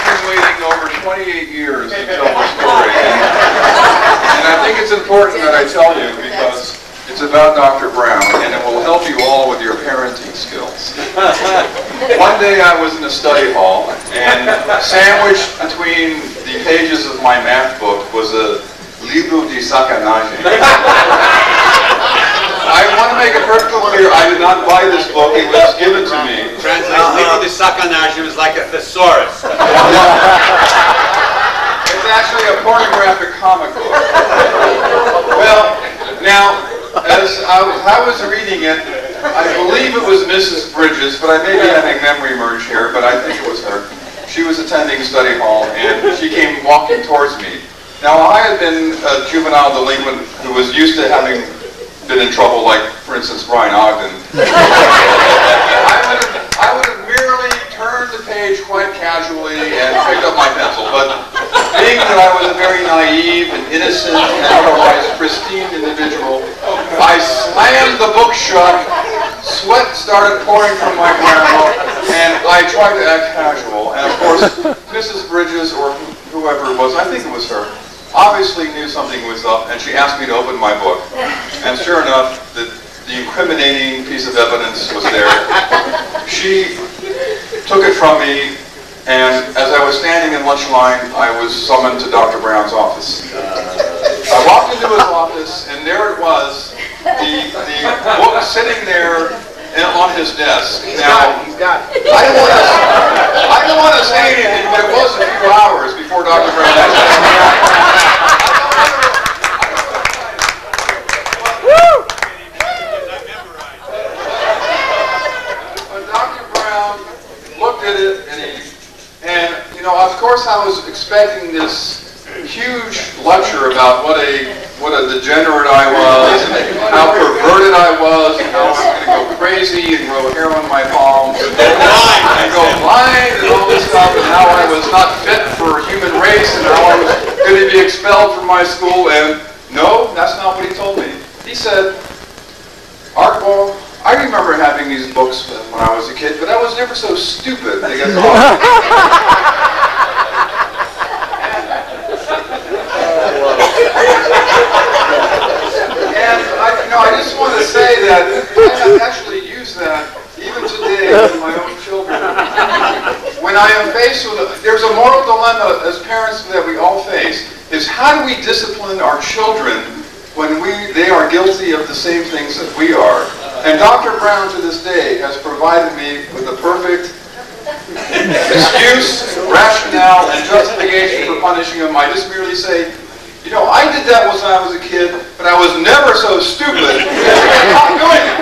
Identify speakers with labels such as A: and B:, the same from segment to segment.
A: been waiting over 28 years to tell the story. And I think it's important that I tell you because it's about Dr. Brown, and it will help you all with your parenting skills. One day I was in a study hall, and sandwiched between the pages of my math book was a Livro de Sacanagem. I want to make it perfectly clear, I did not buy this book, it was given to me.
B: Translate Livro de Sacanagem is like a thesaurus.
A: It's actually a pornographic comic book. Well, now, as I was reading it, I believe it was Mrs. Bridges, but I may be having memory merge here, but I think it was her. She was attending study hall, and she came walking towards me. Now, I had been a juvenile delinquent who was used to having been in trouble, like, for instance, Brian Ogden. I would have merely turned the page quite casually and picked up my pencil, but being that I was a very naive and innocent and otherwise pristine individual, I slammed the book shut, sweat started pouring from my brow, and I tried to act casual. And of course, Mrs. Bridges, or whoever it was, I think it was her, obviously knew something was up, and she asked me to open my book. And sure enough, the incriminating piece of evidence was there. She took it from me, and as I was standing in lunch line, I was summoned to Dr. Brown's office. I walked into his office, and there it was, the book sitting there on his desk. Now,
B: He's got it.
A: I don't want to say anything, but it was a few hours before Dr. Brown had But Dr. Brown looked at it, and you know, of course, I was expecting this huge lecture about what a degenerate I was, and how perverted I was, and how I was going to go crazy and grow hair on my palms, and go blind, and all this stuff, and how I was not fit for human race, and how I was going to be expelled from my school. And no, that's not what he told me. He said, Artwohl, I remember having these books when I was a kid, but I was never so stupid to get lost. I just want to say that I have actually used that even today with my own children. When I am faced with there's a moral dilemma as parents that we all face, is how do we discipline our children when they are guilty of the same things that we are? And Dr. Brown to this day has provided me with the perfect excuse, rationale, and justification for punishing him. I just merely say, you know, I did that when I was a kid, but I was never so stupid not doing it.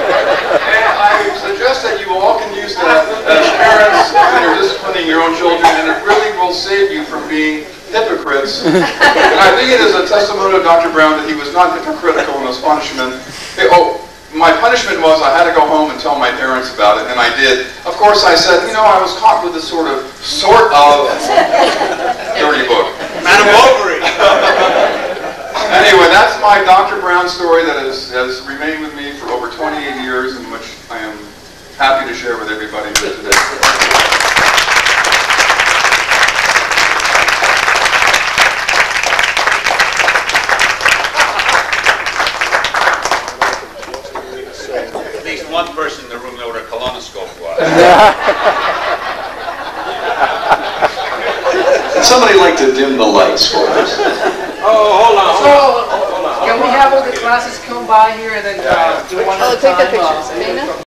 A: And I suggest that you all can use that as parents when you're disciplining your own children, and it really will save you from being hypocrites. And I think it is a testimony of Dr. Brown that he was not hypocritical in his punishment. My punishment was I had to go home and tell my parents about it, and I did. Of course, I said, you know, I was caught with this sort of dirty book.
B: Madam Bovary.
A: Anyway, that's my Dr. Brown story that has remained with me for over 28 years, and which I am happy to share with everybody here today.
B: At least one person in the room know what a colonoscope was.
C: Would somebody like to dim the lights for us?
B: Oh, hold on.
D: Can we have all the classes come by here and then do one at a time?
E: Take the pictures.